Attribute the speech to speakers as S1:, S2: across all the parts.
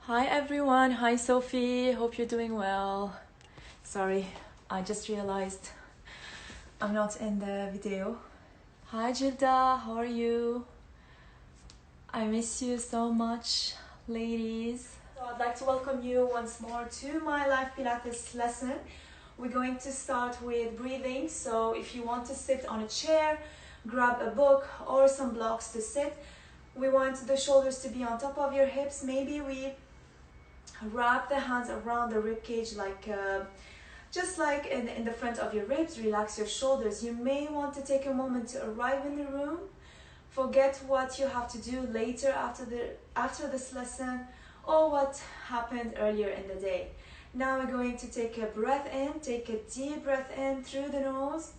S1: Hi everyone, hi Sophie, hope you're doing well. Sorry, I just realized I'm not in the video. Hi Jilda, how are you? I miss you so much, ladies. So I'd like to welcome you once more to my live Pilates lesson. We're going to start with breathing, so if you want to sit on a chair, grab a book or some blocks to sit. We want the shoulders to be on top of your hips. Maybe we wrap the hands around the rib cage, like just like in the front of your ribs. Relax your shoulders. You may want to take a moment to arrive in the room. Forget what you have to do later after this lesson or what happened earlier in the day. Now we're going to take a breath in. Take a deep breath in through the nose.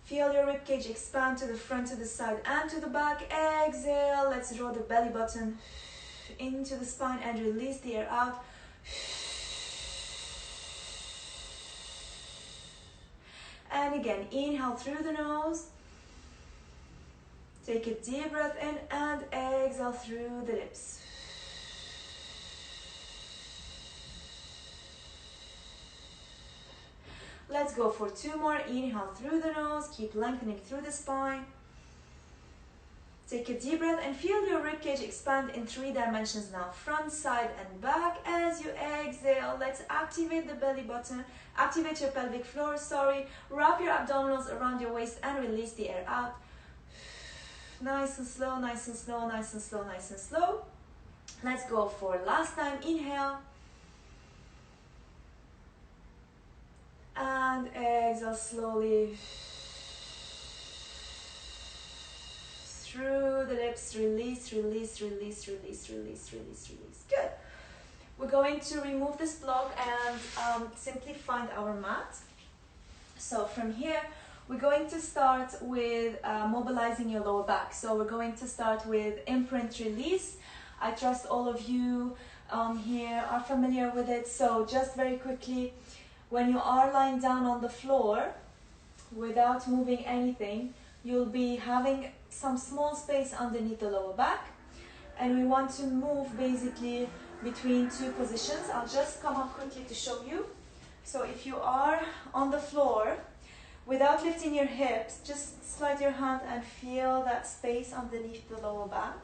S1: Feel your rib cage expand to the front, to the side, and to the back. Exhale. Let's draw the belly button into the spine and release the air out. And again, inhale through the nose. Take a deep breath in and exhale through the lips. Let's go for two more. Inhale through the nose. Keep lengthening through the spine. Take a deep breath and feel your ribcage expand in 3 dimensions now. Front, side, and back. As you exhale, let's activate the belly button. Activate your pelvic floor, Wrap your abdominals around your waist and release the air out. Nice and slow, nice and slow, nice and slow, nice and slow. Let's go for last time. Inhale. And exhale slowly. Through the lips, release, release, release, release, release, release, release. Good. We're going to remove this block and simply find our mat. So from here, we're going to start with mobilizing your lower back. So we're going to start with imprint release. I trust all of you here are familiar with it. So just very quickly, when you are lying down on the floor without moving anything, you'll be having some small space underneath the lower back, and we want to move basically between two positions. I'll just come up quickly to show you. So if you are on the floor, without lifting your hips, just slide your hand and feel that space underneath the lower back.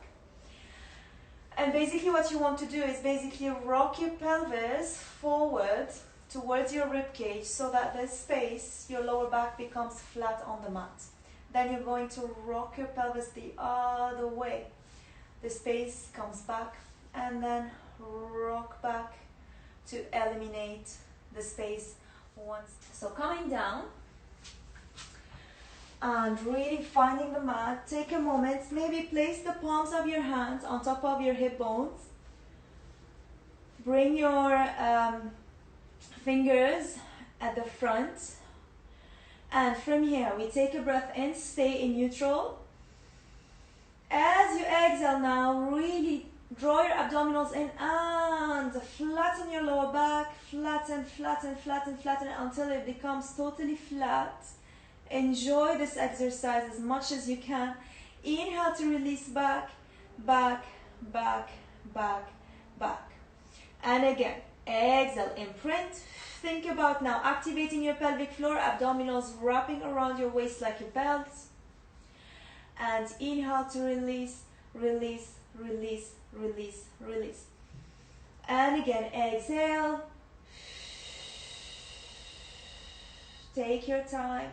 S1: And basically what you want to do is basically rock your pelvis forward towards your rib cage so that this space, your lower back, becomes flat on the mat. Then you're going to rock your pelvis the other way. The space comes back and then rock back to eliminate the space once. So coming down and really finding the mat. Take a moment, maybe place the palms of your hands on top of your hip bones. Bring your fingers at the front. And from here, we take a breath in, stay in neutral. As you exhale now, really draw your abdominals in and flatten your lower back. Flatten, flatten, flatten, flatten until it becomes totally flat. Enjoy this exercise as much as you can. Inhale to release back, back, back, back, back. And again, exhale, imprint. Think about now activating your pelvic floor, abdominals wrapping around your waist like a belt. And inhale to release, release, release, release, release. And again, exhale. Take your time.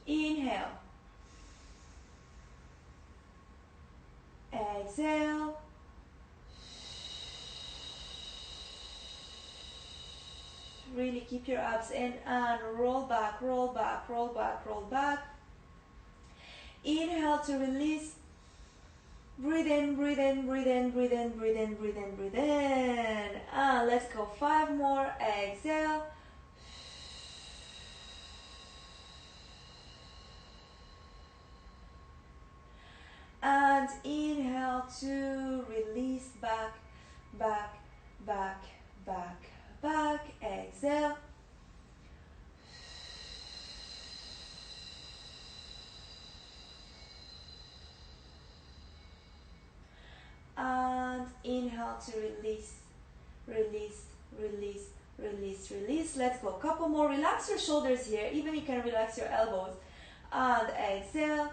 S1: Inhale. Exhale. Really keep your abs in and roll back, roll back, roll back, roll back. Inhale to release. Breathe in, breathe in, breathe in, breathe in, breathe in, breathe in, breathe in. And let's go 5 more. Exhale. And inhale to release back, back, back, back, back. Exhale. inhale to release, release, release, release, release. Let's go. Couple more. Relax your shoulders here. Even you can relax your elbows. And exhale.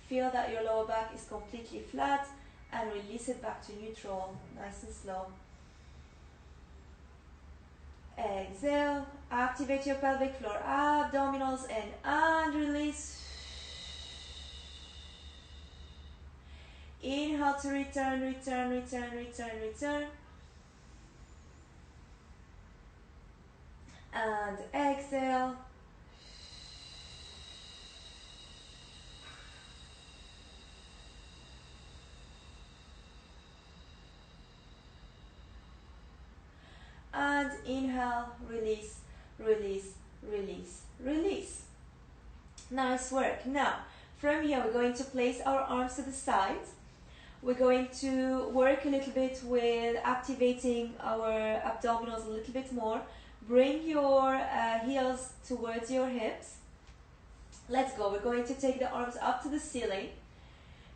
S1: Feel that your lower back is completely flat and release it back to neutral. Nice and slow. Exhale. Activate your pelvic floor. Abdominals in and release. Inhale to return, return, return, return, return. And exhale. And inhale, release, release, release, release. Nice work. Now, from here, we're going to place our arms to the sides. We're going to work a little bit with activating our abdominals a little bit more. Bring your heels towards your hips. Let's go. We're going to take the arms up to the ceiling.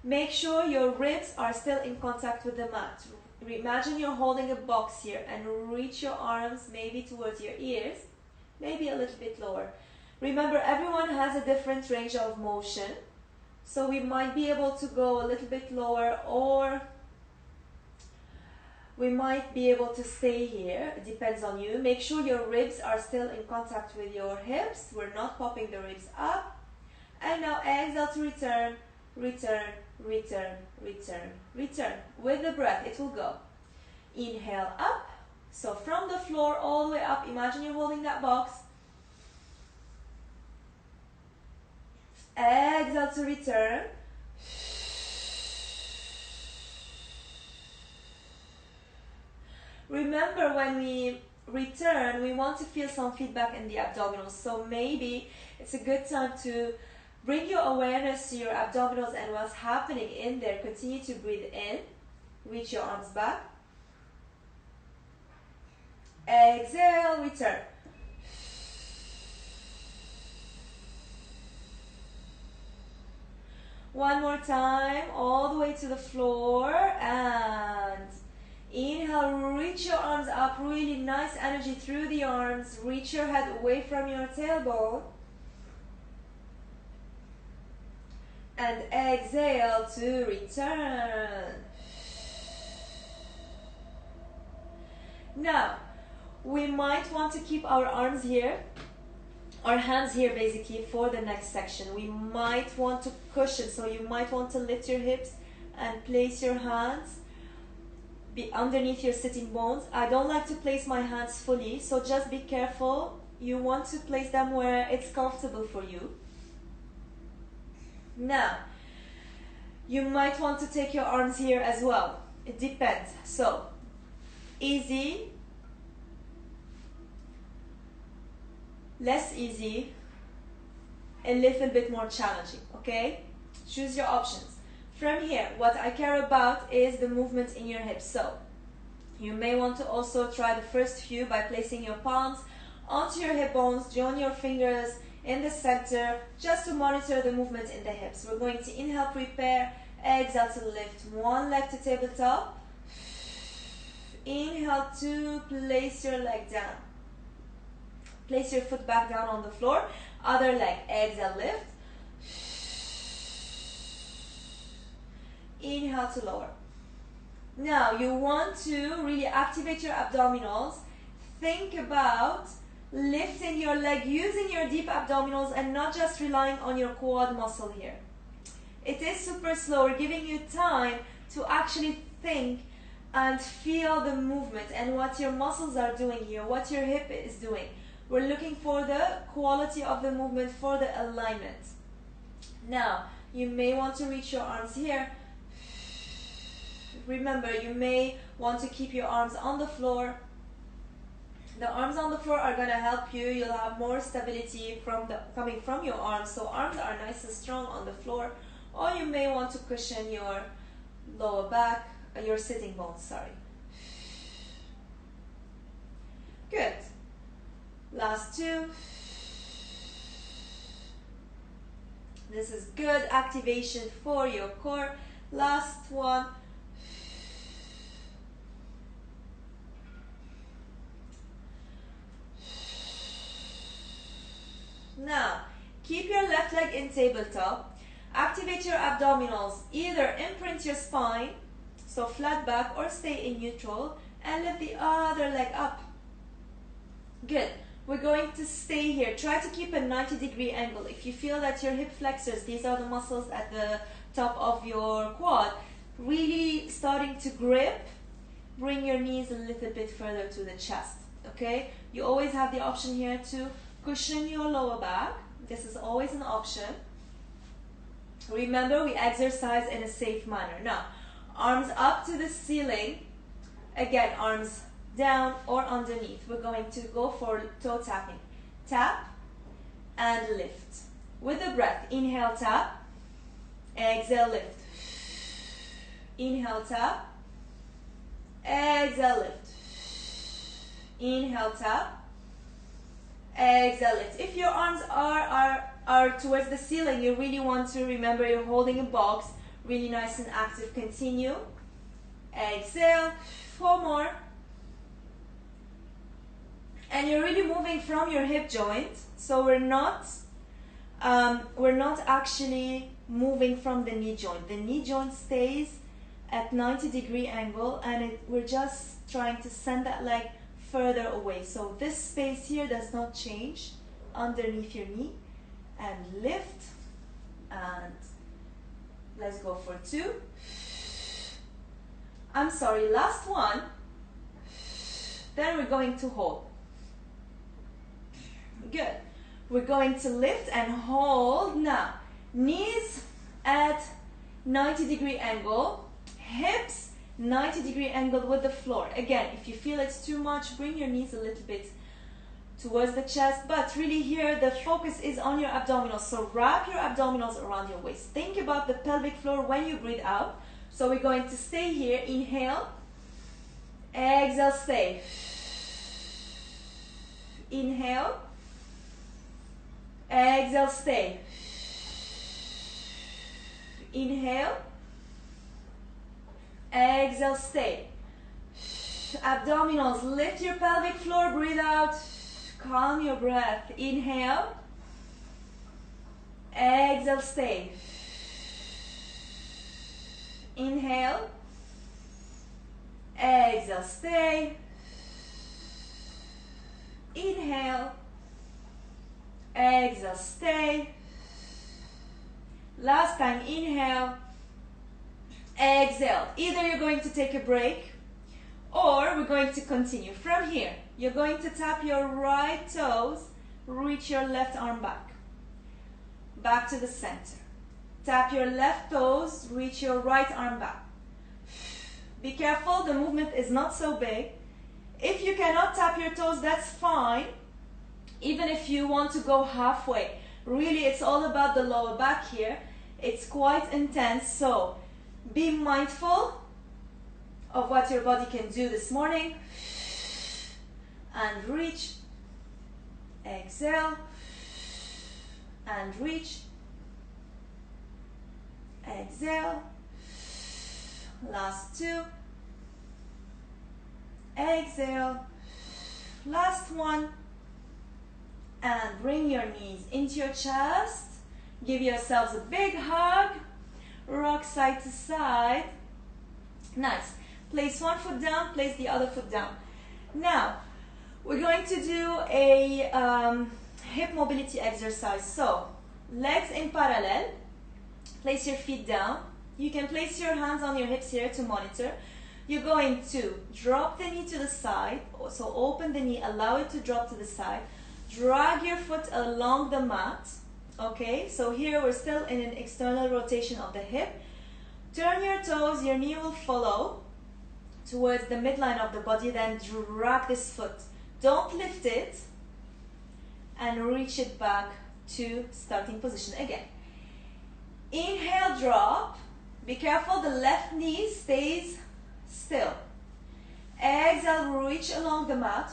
S1: Make sure your ribs are still in contact with the mat. Imagine you're holding a box here and reach your arms maybe towards your ears, maybe a little bit lower. Remember, everyone has a different range of motion, so we might be able to go a little bit lower, or we might be able to stay here. It depends on you. Make sure your ribs are still in contact with your hips. We're not popping the ribs up. And now exhale to return, return, return, return, return. With the breath, it will go. Inhale up. So from the floor all the way up, imagine you're holding that box. Exhale to return. Remember, when we return, we want to feel some feedback in the abdominals. So maybe it's a good time to bring your awareness to your abdominals and what's happening in there. Continue to breathe in. Reach your arms back. Exhale, return. One more time, all the way to the floor, and inhale, reach your arms up, really nice energy through the arms. Reach your head away from your tailbone. And exhale to return. Now, we might want to keep our arms here, our hands here basically, for the next section. We might want to cushion, so you might want to lift your hips and place your hands underneath your sitting bones. I don't like to place my hands fully, so just be careful. You want to place them where it's comfortable for you. Now, you might want to take your arms here as well. It depends. So, easy, less easy, a little bit more challenging, okay? Choose your options. From here, what I care about is the movement in your hips. So, you may want to also try the first few by placing your palms onto your hip bones, join your fingers in the center, just to monitor the movement in the hips. We're going to inhale, prepare, exhale to lift one leg to tabletop. Inhale to place your leg down. Place your foot back down on the floor. Other leg, exhale, lift. Inhale to lower. Now you want to really activate your abdominals. Think about lifting your leg using your deep abdominals and not just relying on your quad muscle here. It is super slow. We're giving you time to actually think and feel the movement and what your muscles are doing here, what your hip is doing. We're looking for the quality of the movement, for the alignment. Now, you may want to reach your arms here. Remember, you may want to keep your arms on the floor. The arms on the floor are going to help you. You'll have more stability coming from your arms. So arms are nice and strong on the floor. Or you may want to cushion your lower back, your sitting bones, sorry. Good. Last two. This is good activation for your core. Last one. Now, keep your left leg in tabletop. Activate your abdominals. Either imprint your spine, so flat back, or stay in neutral, and lift the other leg up. Good. We're going to stay here. Try to keep a 90-degree angle. If you feel that your hip flexors, these are the muscles at the top of your quad, really starting to grip, bring your knees a little bit further to the chest. Okay? You always have the option here to cushion your lower back. This is always an option. Remember, we exercise in a safe manner. Now, arms up to the ceiling. Again, arms down or underneath. We're going to go for toe tapping. Tap and lift. With the breath, inhale, tap. Exhale, lift. Inhale, tap. Exhale, lift. Inhale, tap. Exhale, lift. If your arms are towards the ceiling, you really want to remember you're holding a box. Really nice and active. Continue. Exhale. 4 more. And you're really moving from your hip joint, so we're not actually moving from the knee joint. The knee joint stays at 90-degree angle, and we're just trying to send that leg further away. So this space here does not change underneath your knee. And lift, and let's go for 2. I'm sorry, last one. Then we're going to hold. Good. We're going to lift and hold. Now, knees at 90-degree angle, hips 90-degree angle with the floor. Again, if you feel it's too much, bring your knees a little bit towards the chest, but really here the focus is on your abdominals. So wrap your abdominals around your waist. Think about the pelvic floor when you breathe out. So we're going to stay here. Inhale, exhale, stay. Inhale, exhale, stay. Inhale, exhale, stay. Abdominals, lift your pelvic floor, breathe out. Calm your breath. Inhale, exhale, stay. Inhale, exhale, stay. Inhale, exhale, stay. Last time, inhale, exhale. Either you're going to take a break or we're going to continue. From here, you're going to tap your right toes, reach your left arm back. Back to the center. Tap your left toes, reach your right arm back. Be careful, the movement is not so big. If you cannot tap your toes, that's fine. Even if you want to go halfway. Really, it's all about the lower back here. It's quite intense, so be mindful of what your body can do this morning. And reach. Exhale. And reach. Exhale. Last 2. Exhale. Last 1. And bring your knees into your chest. Give yourselves a big hug. Rock side to side. Nice. Place one foot down, place the other foot down. Now, we're going to do a hip mobility exercise. So, legs in parallel. Place your feet down. You can place your hands on your hips here to monitor. You're going to drop the knee to the side. So open the knee, allow it to drop to the side. Drag your foot along the mat. Okay, so here we're still in an external rotation of the hip. Turn your toes, your knee will follow towards the midline of the body, then drag this foot. Don't lift it, and reach it back to starting position again. Inhale, drop. Be careful, the left knee stays still. Exhale, reach along the mat.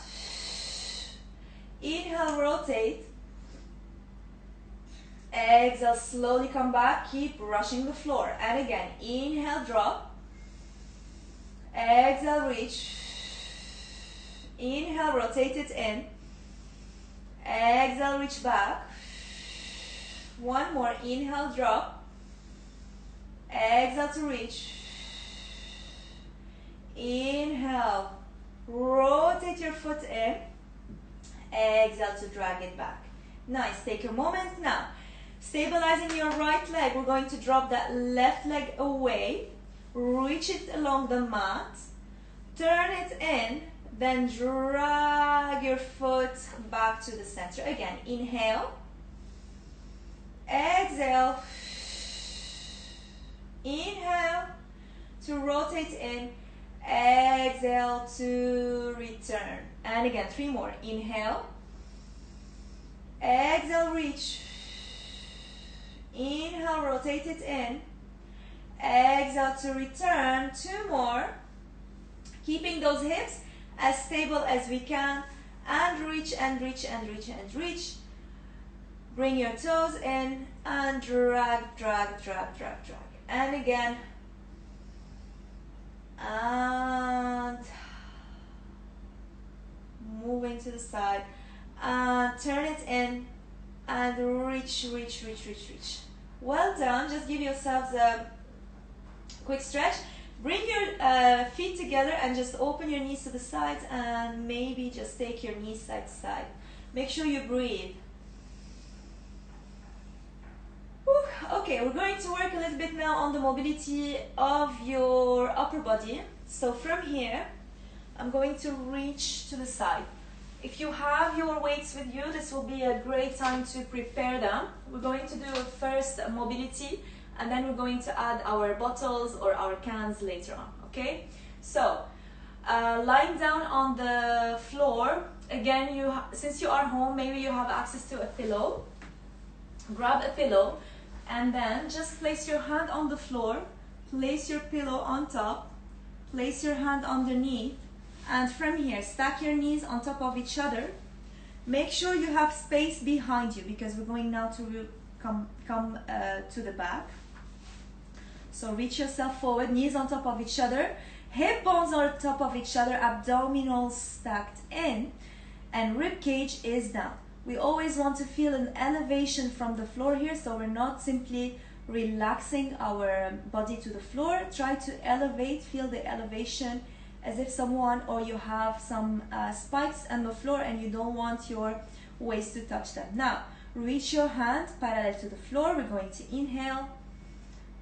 S1: Inhale, rotate. Exhale, slowly come back, keep brushing the floor. And again, inhale, drop. Exhale, reach. Inhale, rotate it in. Exhale, reach back. One more, inhale, drop. Exhale to reach. Inhale, rotate your foot in. Exhale to drag it back. Nice, take a moment now. Stabilizing your right leg, we're going to drop that left leg away. Reach it along the mat. Turn it in, then drag your foot back to the center. Again, inhale. Exhale. Inhale to rotate in. Exhale to return. And again, 3 more. Inhale. Exhale, reach. Inhale, rotate it in. Exhale to return. 2 more. Keeping those hips as stable as we can. And reach and reach and reach and reach. Bring your toes in and drag, drag, drag, drag, drag. And again. And moving to the side. And turn it in. And reach, reach, reach, reach, reach. Well done. Just give yourselves a quick stretch. Bring your feet together and just open your knees to the sides and maybe just take your knees side to side. Make sure you breathe. Whew. Okay, we're going to work a little bit now on the mobility of your upper body. So from here, I'm going to reach to the side. If you have your weights with you, this will be a great time to prepare them. We're going to do first mobility, and then we're going to add our bottles or our cans later on, okay? So, lying down on the floor, again, since you are home, maybe you have access to a pillow. Grab a pillow, and then just place your hand on the floor, place your pillow on top, place your hand underneath, and from here, stack your knees on top of each other. Make sure you have space behind you because we're going now to come to the back. So reach yourself forward, knees on top of each other, hip bones on top of each other, abdominals stacked in, and rib cage is down. We always want to feel an elevation from the floor here, so we're not simply relaxing our body to the floor. Try to elevate, feel the elevation as if someone or you have some spikes on the floor and you don't want your waist to touch them. Now, reach your hand parallel to the floor. We're going to inhale,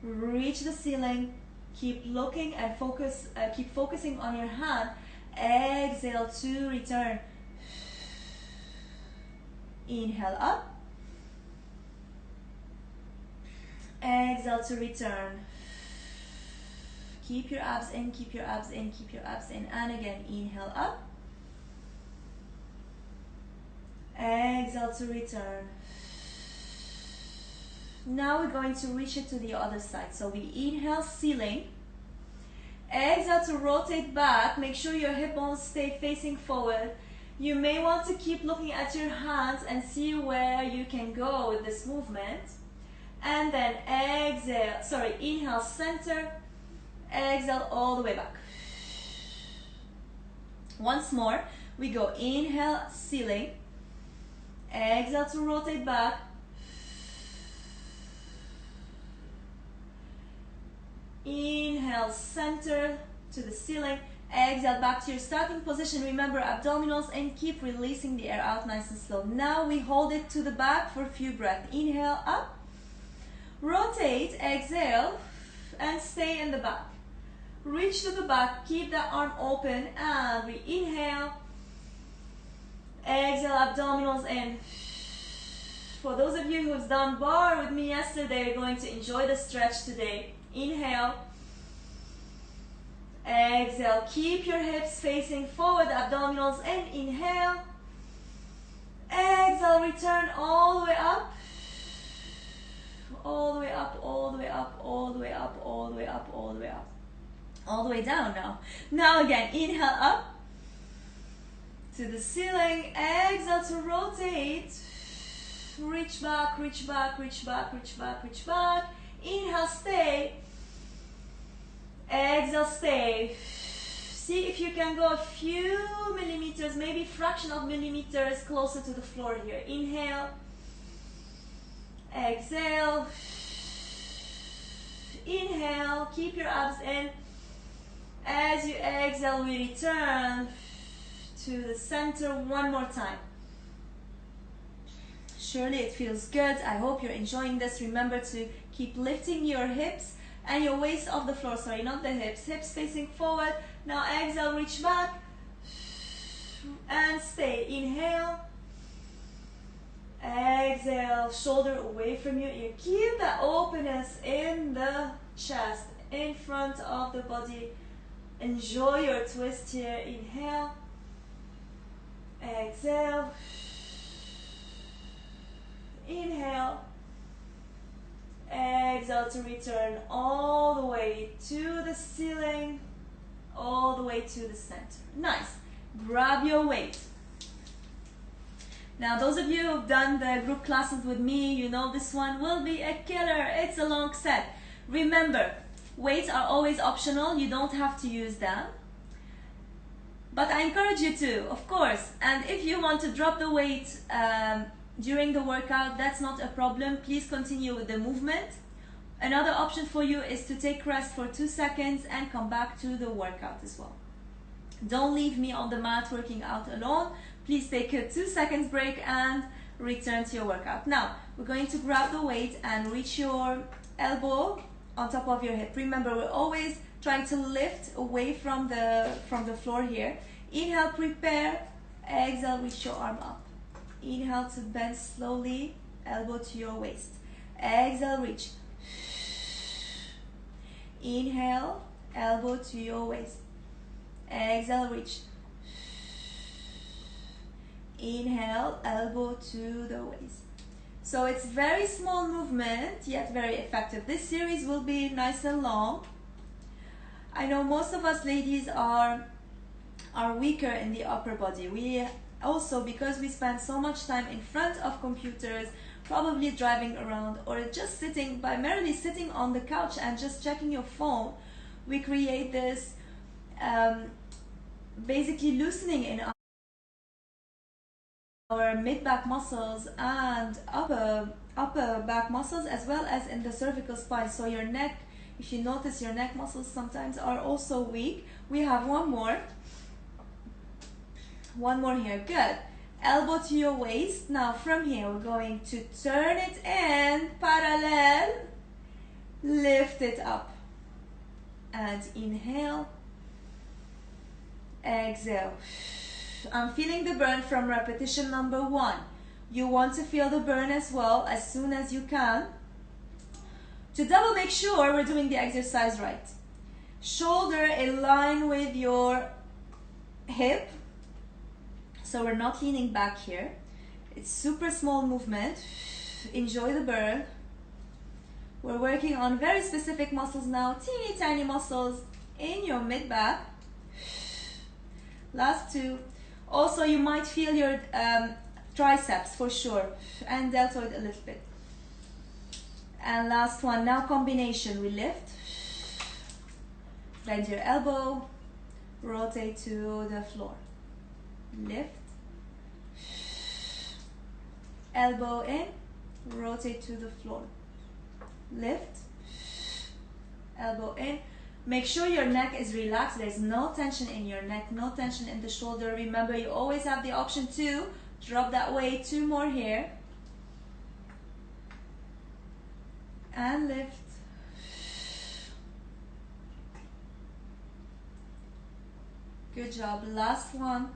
S1: reach the ceiling, keep looking and focus, keep focusing on your hand. Exhale to return. Inhale up. Exhale to return. Keep your abs in, keep your abs in, keep your abs in. And again, inhale up. Exhale to return. Now we're going to reach it to the other side. So we inhale, ceiling. Exhale to rotate back. Make sure your hip bones stay facing forward. You may want to keep looking at your hands and see where you can go with this movement. And then exhale, inhale, center. Exhale all the way back. Once more, we go inhale, ceiling. Exhale to rotate back. Inhale, center to the ceiling. Exhale back to your starting position. Remember abdominals and keep releasing the air out nice and slow. Now we hold it to the back for a few breaths. Inhale up. Rotate, exhale, and stay in the back. Reach to the back, keep that arm open, and we inhale. Exhale, abdominals in. For those of you who've done bar with me yesterday, you're going to enjoy the stretch today. Inhale. Exhale, keep your hips facing forward, abdominals in. Inhale. Exhale, return all the way up. All the way up, all the way up, all the way up, all the way up, all the way up. All the way down now. Now again, inhale up to the ceiling. Exhale to rotate. reach back, reach back, reach back, reach back, reach back. Inhale, stay. Exhale, stay. See if you can go a few millimeters, maybe fraction of millimeters closer to the floor here. Inhale. Exhale. Inhale. Keep your abs in. As you exhale, we return to the center one more time. Surely it feels good. I hope you're enjoying this. Remember to keep lifting your hips and your waist off the floor. Sorry, not the hips. Hips facing forward. Now exhale, reach back and stay. Inhale. Exhale, shoulder away from you. You keep that openness in the chest, in front of the body. Enjoy your twist here. Inhale. Exhale. Inhale. Exhale to return all the way to the ceiling, all the way to the center. Nice. Grab your weight. Now, those of you who've done the group classes with me, you know this one will be a killer. It's a long set. Remember, weights are always optional. You don't have to use them. But I encourage you to, of course. And if you want to drop the weight during the workout, that's not a problem. Please continue with the movement. Another option for you is to take rest for 2 seconds and come back to the workout as well. Don't leave me on the mat working out alone. Please take a 2 seconds break and return to your workout. Now, we're going to grab the weight and reach your elbow on top of your hip. Remember, we're always trying to lift away from the floor here. Inhale, prepare. Exhale, reach your arm up. Inhale to bend slowly, elbow to your waist. Exhale, reach. Inhale, elbow to your waist. Exhale, reach. Inhale, elbow to the waist. So it's very small movement, yet very effective. This series will be nice and long. I know most of us ladies are weaker in the upper body. We also, because we spend so much time in front of computers, probably driving around or just sitting, primarily sitting on the couch and just checking your phone, we create this basically loosening in our mid-back muscles and upper back muscles, as well as in the cervical spine. So your neck, if you notice, your neck muscles sometimes are also weak. We have one more here. Good. Elbow to your waist. Now from here we're going to turn it in parallel, lift it up, and inhale, exhale. I'm feeling the burn from repetition number 1. You want to feel the burn as well as soon as you can. To double make sure we're doing the exercise right. Shoulder in line with your hip. So we're not leaning back here. It's super small movement. Enjoy the burn. We're working on very specific muscles now. Teeny tiny muscles in your mid-back. Last 2. Also, you might feel your triceps for sure, and deltoid a little bit. And last one, now combination. We lift, bend your elbow, rotate to the floor. Lift, elbow in, rotate to the floor. Lift, elbow in. Make sure your neck is relaxed. There's no tension in your neck, no tension in the shoulder. Remember, you always have the option to drop that weight. 2 more here. And lift. Good job. Last one.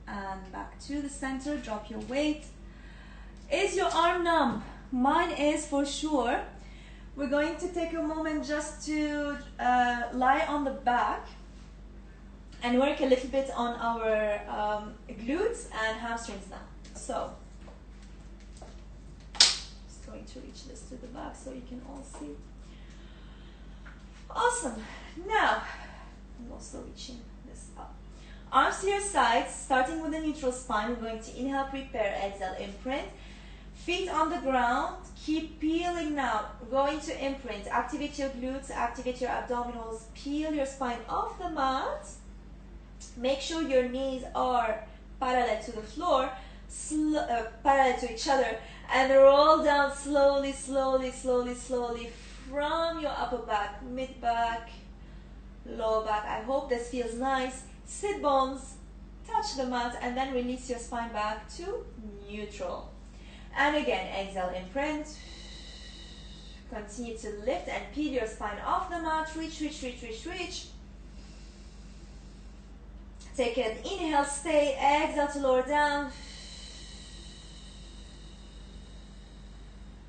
S1: And back to the center. Drop your weight. Is your arm numb? Mine is for sure. We're going to take a moment just to lie on the back and work a little bit on our glutes and hamstrings now. So, just going to reach this to the back so you can all see. Awesome. Now, I'm also reaching this up. Arms to your sides, starting with the neutral spine. We're going to inhale, prepare, exhale, imprint. Feet on the ground, keep peeling now. We're going to imprint. Activate your glutes, activate your abdominals, peel your spine off the mat. Make sure your knees are parallel to the floor, parallel to each other, and roll down slowly, slowly, slowly, slowly from your upper back, mid back, lower back. I hope this feels nice. Sit bones, touch the mat, and then release your spine back to neutral. And again, exhale, imprint. Continue to lift and peel your spine off the mat. Reach, reach, reach, reach, reach. Take an inhale, stay, exhale to lower down.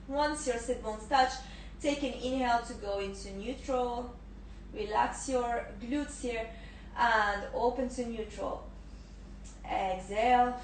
S1: Once your sit bones touch, take an inhale to go into neutral. Relax your glutes here and open to neutral. Exhale.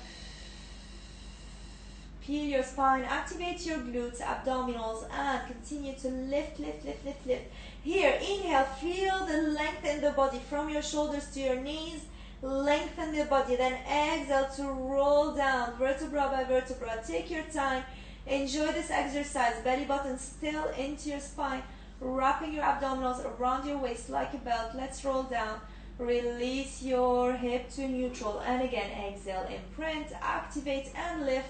S1: Peel your spine, activate your glutes, abdominals, and continue to lift, lift, lift, lift, lift. Here, inhale, feel the length in the body from your shoulders to your knees. Lengthen the body, then exhale to roll down, vertebra by vertebra. Take your time. Enjoy this exercise. Belly button still into your spine. Wrapping your abdominals around your waist like a belt. Let's roll down. Release your hip to neutral. And again, exhale, imprint, activate, and lift.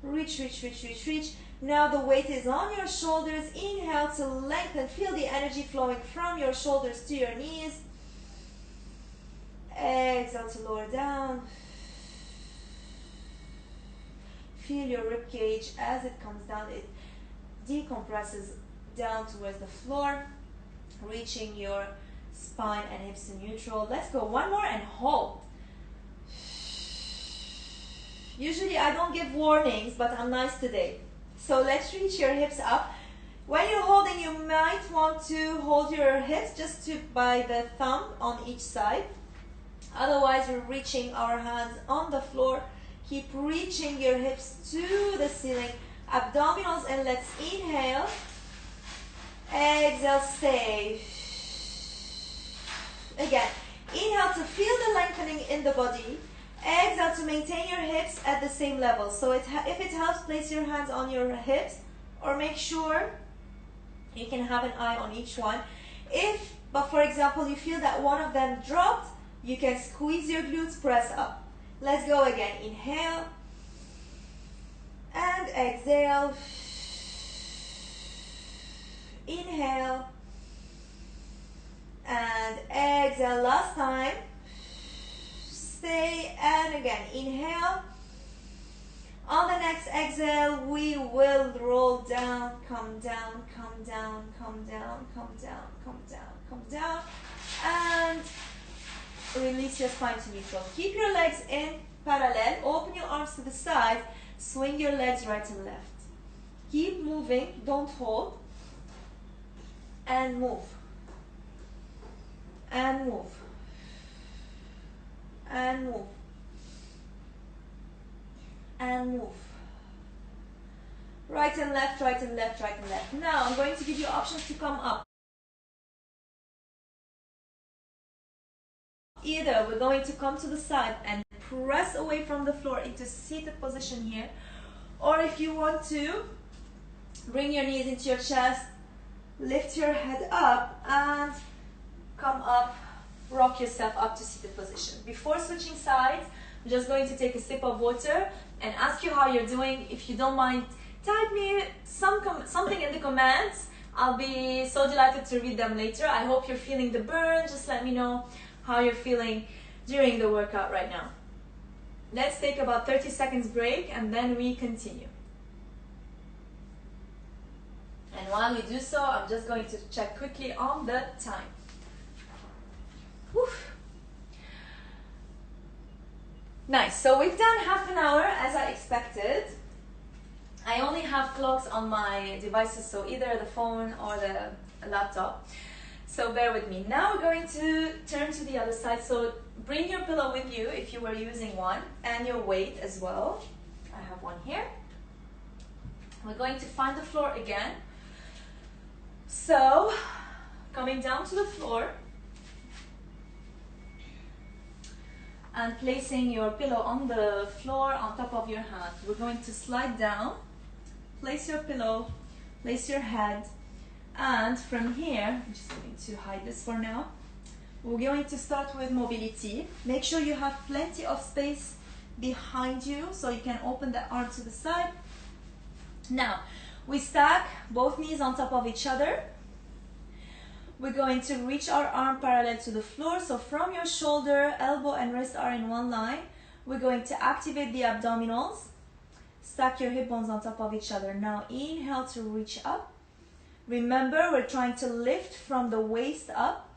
S1: Reach, reach, reach, reach, reach. Now the weight is on your shoulders. Inhale to lengthen. Feel the energy flowing from your shoulders to your knees. Exhale to lower down. Feel your rib cage as it comes down. It decompresses down towards the floor, reaching your spine and hips to neutral. Let's go one more and hold. Usually I don't give warnings, but I'm nice today. So let's reach your hips up. When you're holding, you might want to hold your hips just by the thumb on each side. Otherwise, we're reaching our hands on the floor. Keep reaching your hips to the ceiling. Abdominals, and let's inhale. Exhale, stay. Again, inhale to feel the lengthening in the body. Exhale to maintain your hips at the same level. So if it helps, place your hands on your hips, or make sure you can have an eye on each one. But for example, you feel that one of them dropped, you can squeeze your glutes, press up. Let's go again. Inhale and exhale. Inhale and exhale. Last time. Stay, and again, inhale. On the next exhale, we will roll down, come down, come down, come down, come down, come down, come down, and release your spine to neutral. Keep your legs in parallel, open your arms to the side, swing your legs right and left. Keep moving, don't hold, and move, and move, and move, and move. Right and left, right and left, right and left. Now I'm going to give you options to come up. Either we're going to come to the side and press away from the floor into seated position here, or if you want to, bring your knees into your chest, lift your head up and come up, rock yourself up to seated position. Before switching sides, I'm just going to take a sip of water and ask you how you're doing. If you don't mind, type me something in the comments. I'll be so delighted to read them later. I hope you're feeling the burn. Just let me know how you're feeling during the workout right now. Let's take about 30 seconds break and then we continue. And while we do so, I'm just going to check quickly on the time. Whew. Nice, so we've done half an hour as I expected. I only have clocks on my devices, so either the phone or the laptop. So bear with me. Now we're going to turn to the other side. So bring your pillow with you if you were using one, and your weight as well. I have one here. We're going to find the floor again. So coming down to the floor, and placing your pillow on the floor on top of your hand. We're going to slide down, place your pillow, place your head, and from here, I'm just going to hide this for now. We're going to start with mobility. Make sure you have plenty of space behind you so you can open the arm to the side. Now, we stack both knees on top of each other. We're going to reach our arm parallel to the floor. So from your shoulder, elbow and wrist are in one line. We're going to activate the abdominals. Stack your hip bones on top of each other. Now inhale to reach up. Remember, we're trying to lift from the waist up.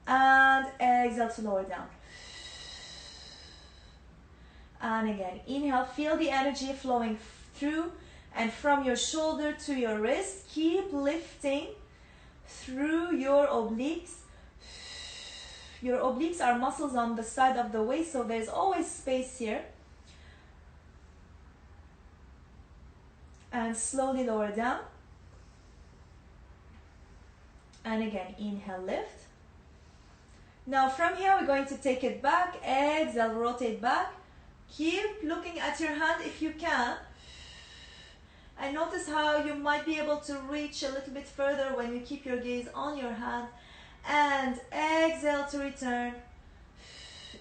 S1: And exhale to lower down. And again, inhale, feel the energy flowing through and from your shoulder to your wrist. Keep lifting through your obliques. Your obliques are muscles on the side of the waist, so there's always space here. And slowly lower down. And again, inhale, lift. Now from here, we're going to take it back. Exhale, rotate back. Keep looking at your hand if you can. And notice how you might be able to reach a little bit further when you keep your gaze on your hand. And exhale to return.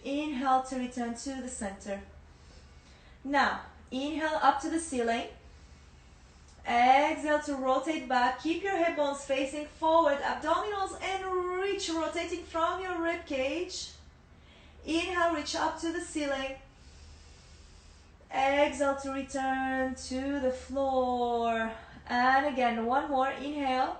S1: Inhale to return to the center. Now, inhale up to the ceiling. Exhale to rotate back. Keep your hip bones facing forward, abdominals, and reach, rotating from your rib cage. Inhale, reach up to the ceiling. Exhale to return to the floor. And again, one more. Inhale.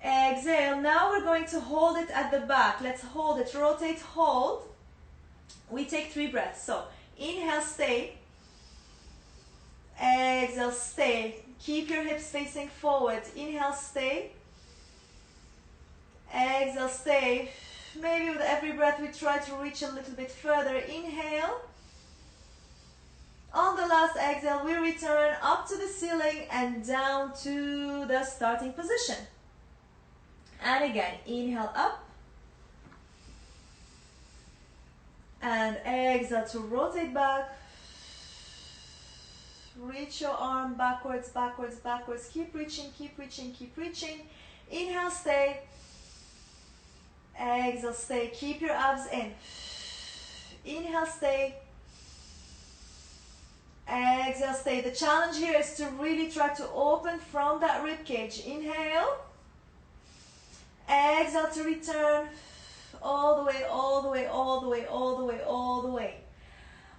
S1: Exhale. Now we're going to hold it at the back. Let's hold it. Rotate, hold. We take 3 breaths. So inhale, stay. Exhale, stay. Keep your hips facing forward. Inhale, stay. Exhale, stay. Maybe with every breath we try to reach a little bit further. Inhale. On the last exhale, we return up to the ceiling and down to the starting position. And again, inhale up. And exhale to rotate back. Reach your arm backwards, backwards, backwards. Keep reaching, keep reaching, keep reaching. Inhale, stay. Exhale, stay. Keep your abs in. Inhale, stay. Exhale, stay. The challenge here is to really try to open from that rib cage. Inhale. Exhale to return. All the way, all the way, all the way, all the way, all the way.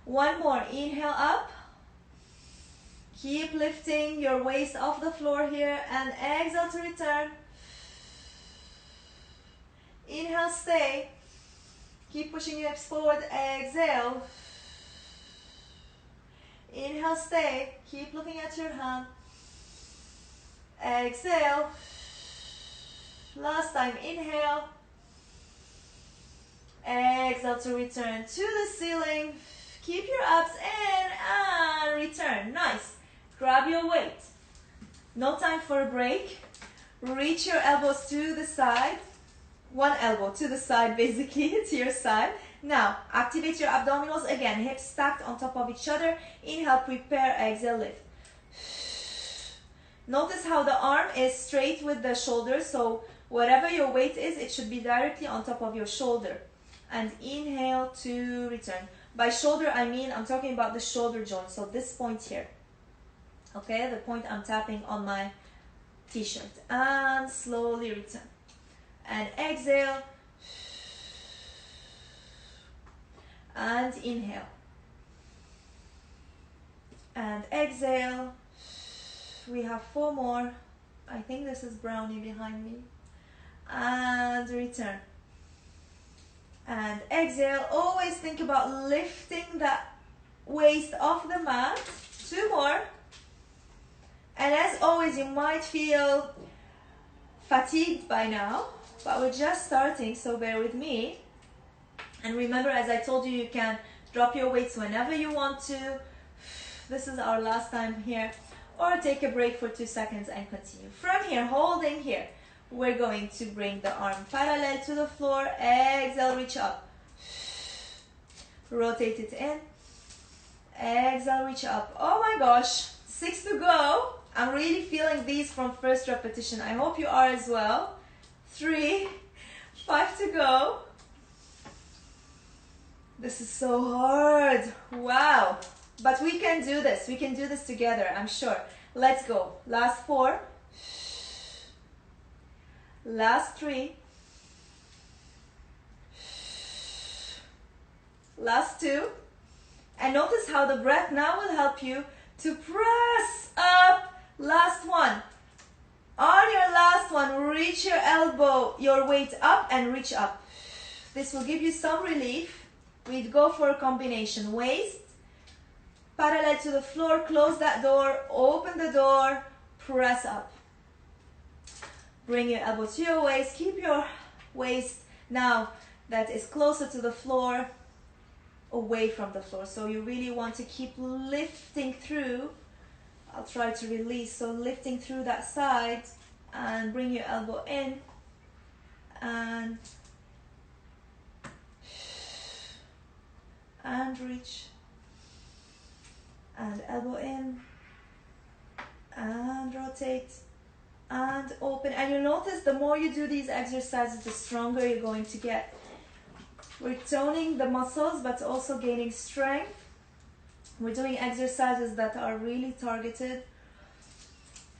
S1: One more. Inhale up. Keep lifting your waist off the floor here and exhale to return. Inhale, stay. Keep pushing your hips forward. Exhale. Inhale, stay. Keep looking at your hand. Exhale. Last time, inhale. Exhale to return to the ceiling. Keep your abs in and return. Nice. Grab your weight. No time for a break. Reach your elbows to the side. One elbow to the side, basically, to your side. Now, activate your abdominals again. Hips stacked on top of each other. Inhale, prepare, exhale, lift. Notice how the arm is straight with the shoulder. So whatever your weight is, it should be directly on top of your shoulder. And inhale to return. By shoulder, I mean I'm talking about the shoulder joint. So this point here. Okay, the point I'm tapping on my t-shirt. And slowly return. And exhale. And inhale. And exhale. We have 4 more. I think this is brownie behind me. And return. And exhale. Always think about lifting that waist off the mat. 2 more. And as always, you might feel fatigued by now, but we're just starting, so bear with me. And remember, as I told you, you can drop your weights whenever you want to. This is our last time here. Or take a break for 2 seconds and continue. From here, holding here, we're going to bring the arm parallel to the floor. Exhale, reach up. rotate it in. Exhale, reach up. Oh my gosh, 6 to go. I'm really feeling these from first repetition. I hope you are as well. 3, 5 to go. This is so hard. Wow. But we can do this. We can do this together, I'm sure. Let's go. Last 4. Last 3. Last 2. And notice how the breath now will help you to press up. Last 1. On your last one, reach your elbow, your weight up and reach up. This will give you some relief. We'd go for a combination. Waist parallel to the floor, close that door, open the door, press up. Bring your elbow to your waist, keep your waist now that is closer to the floor, away from the floor. So you really want to keep lifting through. I'll try to release, so lifting through that side and bring your elbow in and reach and elbow in and rotate and open. And you notice the more you do these exercises, the stronger you're going to get. We're toning the muscles but also gaining strength. We're doing exercises that are really targeted.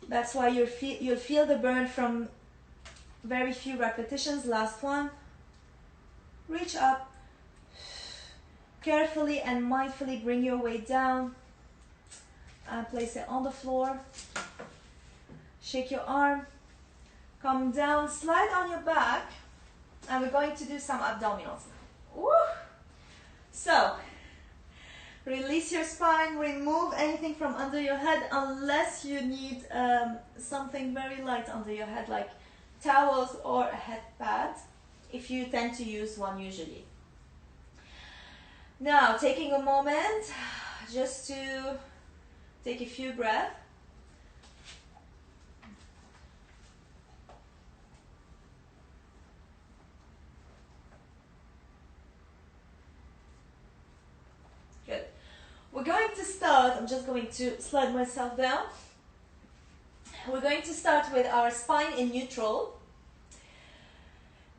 S1: That's why you'll feel the burn from very few repetitions. Last one. Reach up. Carefully and mindfully bring your weight down and place it on the floor. Shake your arm. Come down, slide on your back, and we're going to do some abdominals. Woo! So, release your spine, remove anything from under your head unless you need something very light under your head like towels or a head pad, if you tend to use one usually. Now, taking a moment just to take a few breaths. Good. We're going to start, I'm just going to slide myself down. We're going to start with our spine in neutral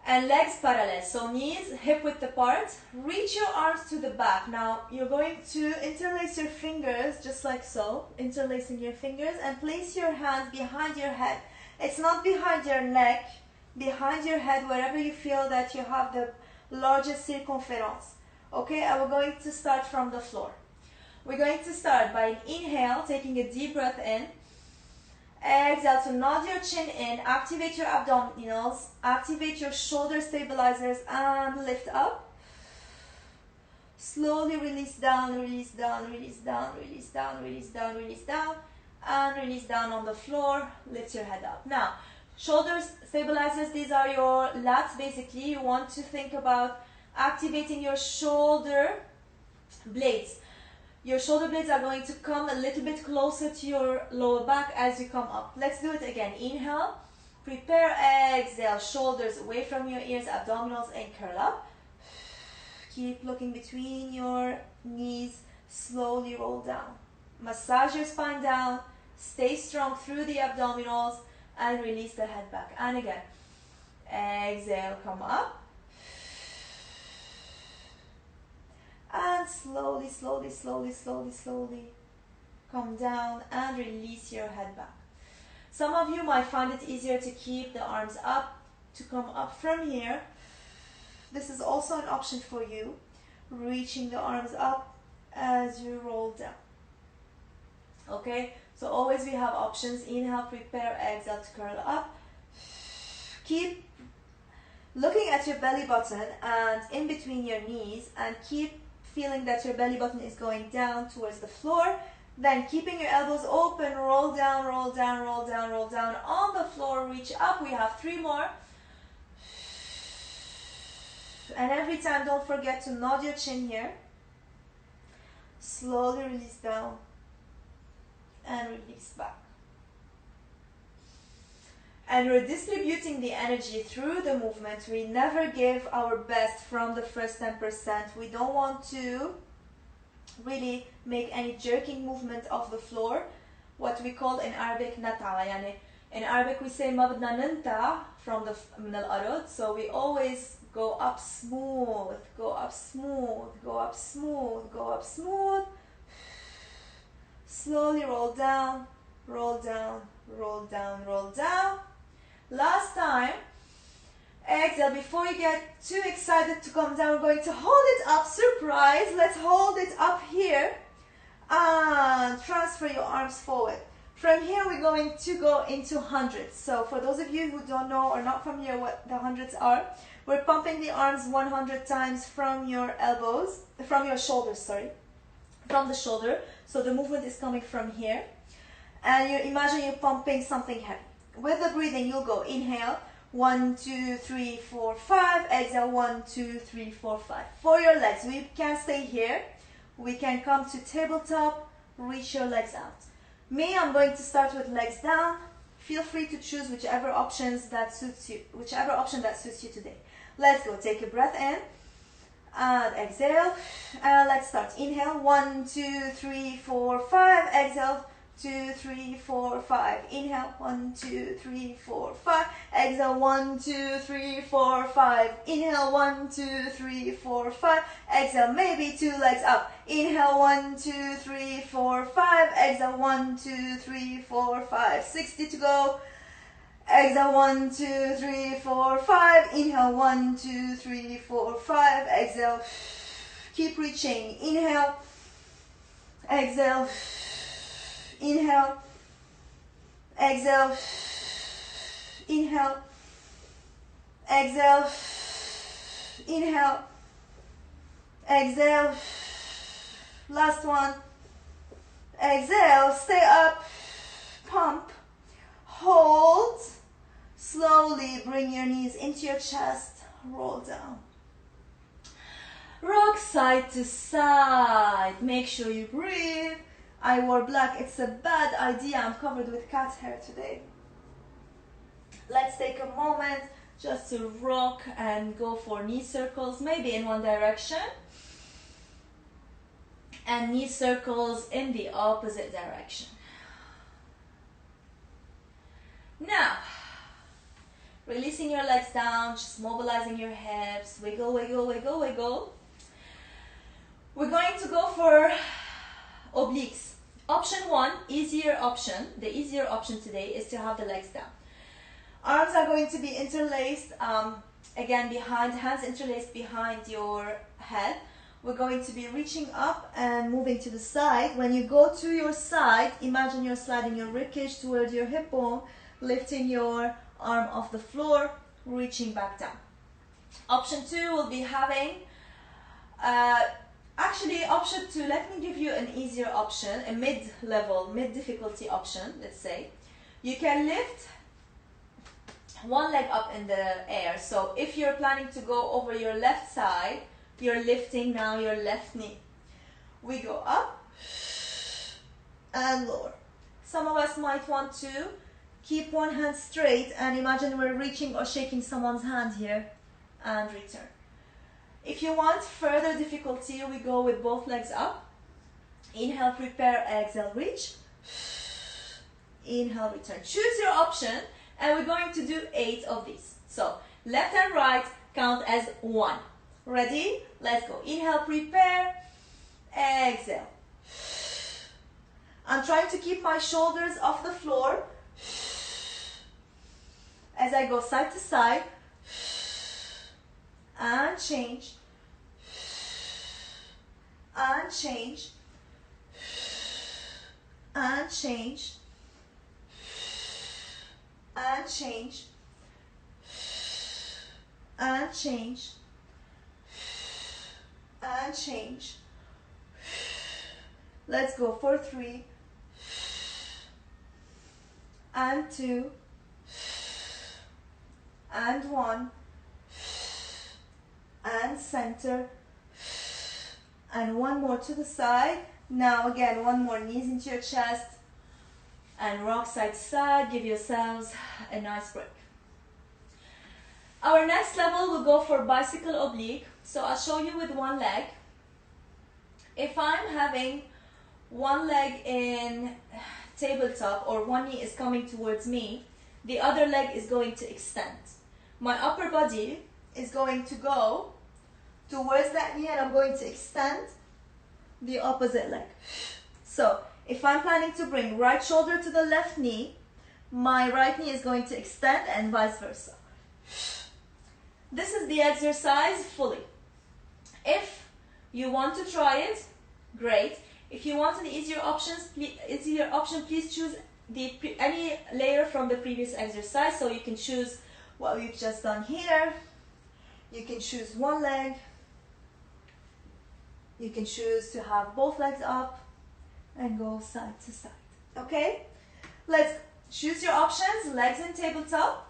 S1: and legs parallel. So knees hip width apart. Reach your arms to the back. Now you're going to interlace your fingers just like so, interlacing your fingers, and place your hands behind your head. It's not behind your neck, behind your head, wherever you feel that you have the largest circumference. Okay, and we're going to start from the floor. We're going to start by an inhale, taking a deep breath in. Exhale to nod your chin in, activate your abdominals, activate your shoulder stabilizers and lift up. Slowly release down, release down, release down, release down, release down, release down, and release down on the floor. Lift your head up. Now, shoulder stabilizers, these are your lats basically. You want to think about activating your shoulder blades. Your shoulder blades are going to come a little bit closer to your lower back as you come up. Let's do it again. Inhale, prepare, exhale, shoulders away from your ears, abdominals, and curl up. Keep looking between your knees, slowly roll down. Massage your spine down, stay strong through the abdominals, and release the head back. And again, exhale, come up. And slowly, slowly, slowly, slowly, slowly come down and release your head back. Some of you might find it easier to keep the arms up, to come up from here. This is also an option for you, reaching the arms up as you roll down. Okay, so always we have options. Inhale, prepare, exhale to curl up. Keep looking at your belly button and in between your knees, and keep feeling that your belly button is going down towards the floor. Then keeping your elbows open, roll down, roll down, roll down, roll down on the floor, reach up. We have 3 more. And every time, don't forget to nod your chin here. Slowly release down and release back. and we're distributing the energy through the movement. We never give our best from the first 10%. We don't want to really make any jerking movement of the floor, what we call in Arabic nata'a. يعني in Arabic we say ما بدنا ننتع from the من الأرض, so we always go up smooth, go up smooth, go up smooth, go up smooth. Slowly roll down, roll down, roll down, roll down. Last time. Exhale. Before you get too excited to come down, we're going to hold it up. Surprise. Let's hold it up here. And transfer your arms forward. From here, we're going to go into hundreds. So for those of you who don't know or not familiar what the hundreds are, we're pumping the arms 100 times from your elbows, from your shoulders, sorry. From the shoulder. So the movement is coming from here. And you imagine you're pumping something heavy. With the breathing, you'll go inhale, 1, 2, 3, 4, 5. Exhale, 1, 2, 3, 4, 5. For your legs, we can stay here. We can come to tabletop, reach your legs out. Me, I'm going to start with legs down. Feel free to choose whichever option that suits you today. Let's go. Take a breath in and exhale. And let's start. Inhale, 1, 2, 3, 4, 5. Exhale, 2, 3, 4, 5. Inhale, 1, 2, 3, 4, 5. Exhale, 1, 2, 3, 4, 5. Inhale, 1, 2, 3, 4, 5. Exhale, maybe 2 legs up. Inhale, 1, 2, 3, 4, 5. Exhale, 1, 2, 3, 4, 5. 60 to go. Exhale, 1, 2, 3, 4, 5. Inhale, 1, 2, 3, 4, 5. Exhale, keep reaching. Inhale, exhale. Inhale, exhale, inhale, exhale, inhale, exhale. Last one. Exhale, stay up, pump, hold. Slowly bring your knees into your chest, roll down. Rock side to side. Make sure you breathe. I wore black, it's a bad idea. I'm covered with cat hair today. Let's take a moment just to rock and go for knee circles, maybe in one direction. And knee circles in the opposite direction. Now, releasing your legs down, just mobilizing your hips. Wiggle, wiggle, wiggle, wiggle. We're going to go for obliques. Option 1, easier option. The easier option today is to have the legs down. Arms are going to be interlaced, again behind, hands interlaced behind your head. We're going to be reaching up and moving to the side. When you go to your side, imagine you're sliding your ribcage towards your hip bone, lifting your arm off the floor, reaching back down. Option 2 will be having actually, option 2, let me give you an easier option, a mid-level, mid-difficulty option, let's say. You can lift one leg up in the air. So if you're planning to go over your left side, you're lifting now your left knee. We go up and lower. Some of us might want to keep one hand straight and imagine we're reaching or shaking someone's hand here and return. If you want further difficulty, we go with both legs up. Inhale, prepare, exhale, reach. Inhale, return. Choose your option, and we're going to do 8 of these. So, left and right count as 1. Ready? Let's go. Inhale, prepare, exhale. I'm trying to keep my shoulders off the floor as I go side to side. And change, and change, and change, and change, and change, and change. Let's go for 3, and 2, and 1. And center, and one more to the side. Now again, one more, knees into your chest, and rock side to side. Give yourselves a nice break. Our next level will go for bicycle oblique. So I'll show you with one leg. If I'm having one leg in tabletop or one knee is coming towards me, the other leg is going to extend. My upper body is going to go towards that knee and I'm going to extend the opposite leg. So if I'm planning to bring right shoulder to the left knee, my right knee is going to extend and vice versa. This is the exercise fully. If you want to try it, great. If you want an easier option, please choose any layer from the previous exercise. So you can choose what we've just done here. You can choose one leg. You can choose to have both legs up and go side to side. Okay? Let's choose your options. Legs in tabletop.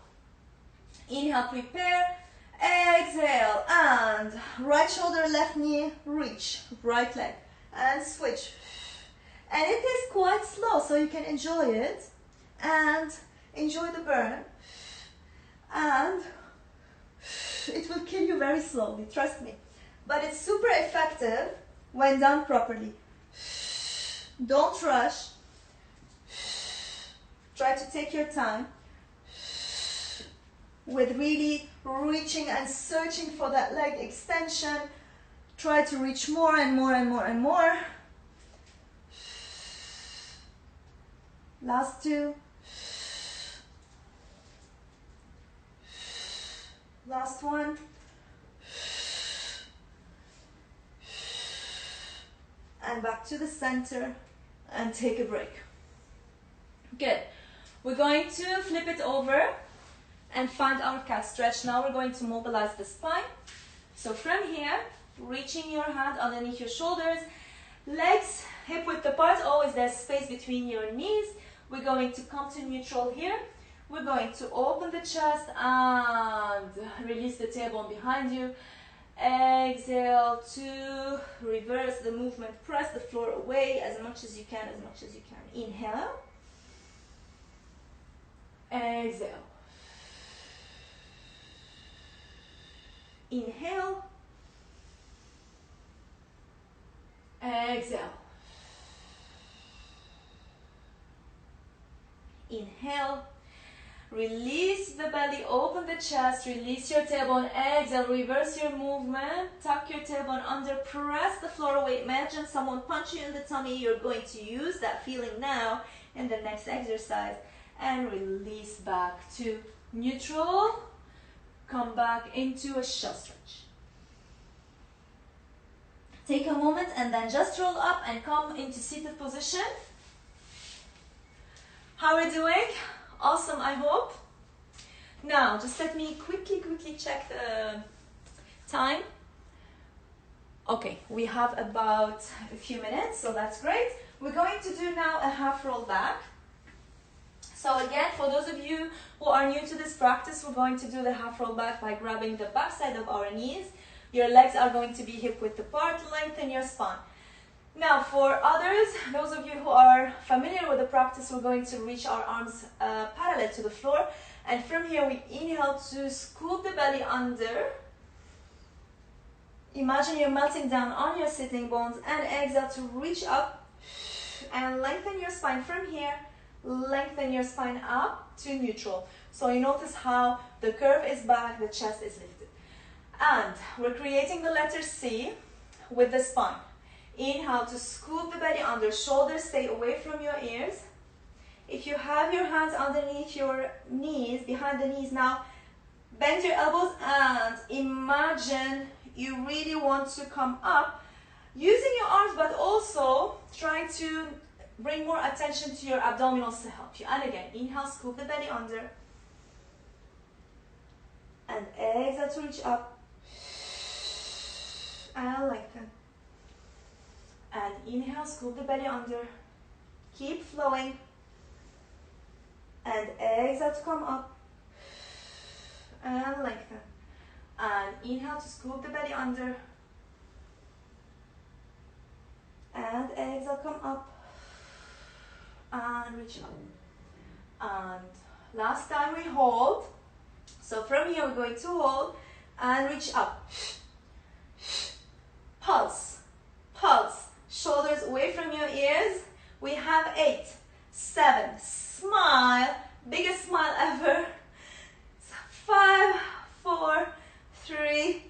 S1: Inhale, prepare. Exhale, and right shoulder, left knee, reach, right leg, and switch. And it is quite slow, so you can enjoy it and enjoy the burn. And it will kill you very slowly, trust me. But it's super effective when done properly. Don't rush. Try to take your time with really reaching and searching for that leg extension. Try to reach more and more and more and more. Last two. Last one. And back to the center and take a break. Good. We're going to flip it over and find our cat stretch. Now we're going to mobilize the spine. So from here, reaching your hand underneath your shoulders, legs hip width apart, always there's space between your knees. We're going to come to neutral here. We're going to open the chest and release the tailbone behind you. Exhale to reverse the movement. Press the floor away as much as you can, as much as you can. Inhale. Exhale. Inhale. Exhale. Inhale. Release the belly, open the chest, release your tailbone. Exhale, reverse your movement. Tuck your tailbone under, press the floor away. Imagine someone punch you in the tummy. You're going to use that feeling now in the next exercise. And release back to neutral. Come back into a shell stretch. Take a moment and then just roll up and come into seated position. How are we doing? Awesome, I hope. Now, just let me quickly check the time. Okay, we have about a few minutes, so that's great. We're going to do now a half roll back. So again, for those of you who are new to this practice, we're going to do the half roll back by grabbing the back side of our knees. Your legs are going to be hip width apart, lengthen your spine. Now for others, those of you who are familiar with the practice, we're going to reach our arms parallel to the floor. And from here we inhale to scoop the belly under. Imagine you're melting down on your sitting bones, and exhale to reach up and lengthen your spine from here. Lengthen your spine up to neutral. So you notice how the curve is back, the chest is lifted. And we're creating the letter C with the spine. Inhale to scoop the belly under, shoulders stay away from your ears. If you have your hands underneath your knees, behind the knees now, bend your elbows and imagine you really want to come up using your arms, but also trying to bring more attention to your abdominals to help you. And again, inhale, scoop the belly under. And exhale to reach up. And lengthen. And inhale, scoop the belly under. Keep flowing. And exhale to come up. And lengthen. And inhale to scoop the belly under. And exhale, come up. And and reach up. And last time we hold. So from here we're going to hold and reach up. Pulse, pulse. Shoulders away from your ears. We have 8, 7, smile, biggest smile ever. 5, 4, 3,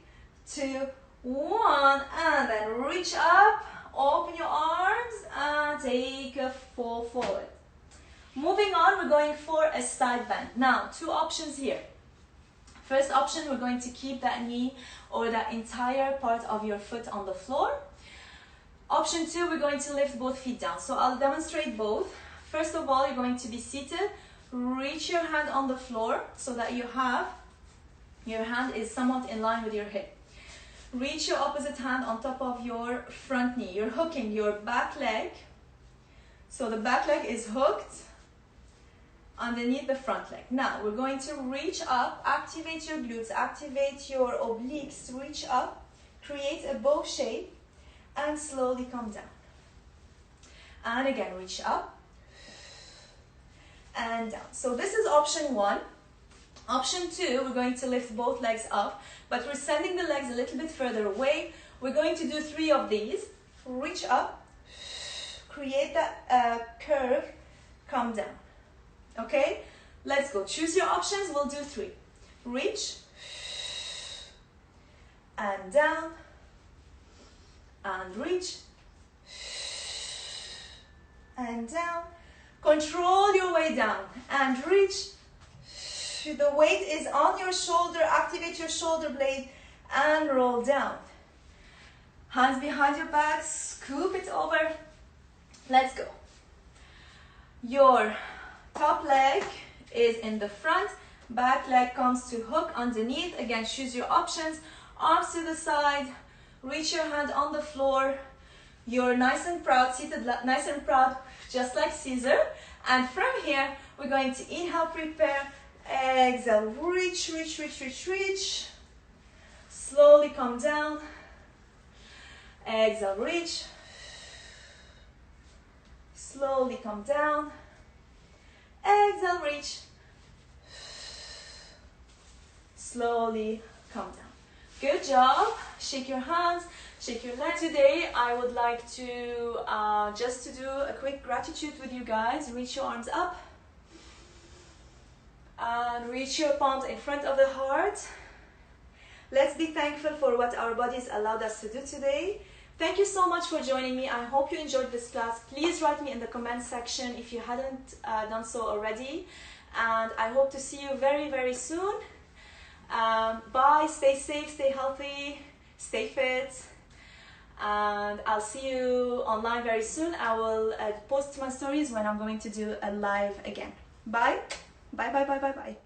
S1: 2, 1, and then reach up, open your arms, and take a fall forward. Moving on, we're going for a side bend. Now, 2 options here. First option, we're going to keep that knee or that entire part of your foot on the floor. Option 2, we're going to lift both feet down. So I'll demonstrate both. First of all, you're going to be seated. Reach your hand on the floor so that your hand is somewhat in line with your hip. Reach your opposite hand on top of your front knee. You're hooking your back leg. So the back leg is hooked underneath the front leg. Now we're going to reach up, activate your glutes, activate your obliques, reach up, create a bow shape, and slowly come down. And again, reach up and down. So this is option 1. Option 2, we're going to lift both legs up, but we're sending the legs a little bit further away. We're going to do 3 of these. Reach up, create that curve, come down. Okay, let's go. Choose your options. We'll do 3. Reach and down and reach and down. Control your way down and reach. The weight is on your shoulder. Activate your shoulder blade and roll down. Hands behind your back. Scoop it over. Let's go. Your top leg is in the front. Back leg comes to hook underneath. Again, choose your options. Arms to the side. Reach your hand on the floor. You're nice and proud, seated nice and proud, just like Caesar. And from here, we're going to inhale, prepare. Exhale, reach, reach, reach, reach, reach. Slowly come down. Exhale, reach. Slowly come down. Exhale, reach. Slowly come down. Good job. Shake your hands, shake your legs. Today, I would like to just to do a quick gratitude with you guys. Reach your arms up. And reach your palms in front of the heart. Let's be thankful for what our bodies allowed us to do today. Thank you so much for joining me. I hope you enjoyed this class. Please write me in the comment section if you hadn't done so already. And I hope to see you very, very soon. Bye. Stay safe, stay healthy, stay fit. And I'll see you online very soon. I will post my stories when I'm going to do a live again. Bye. Bye, bye, bye, bye, bye.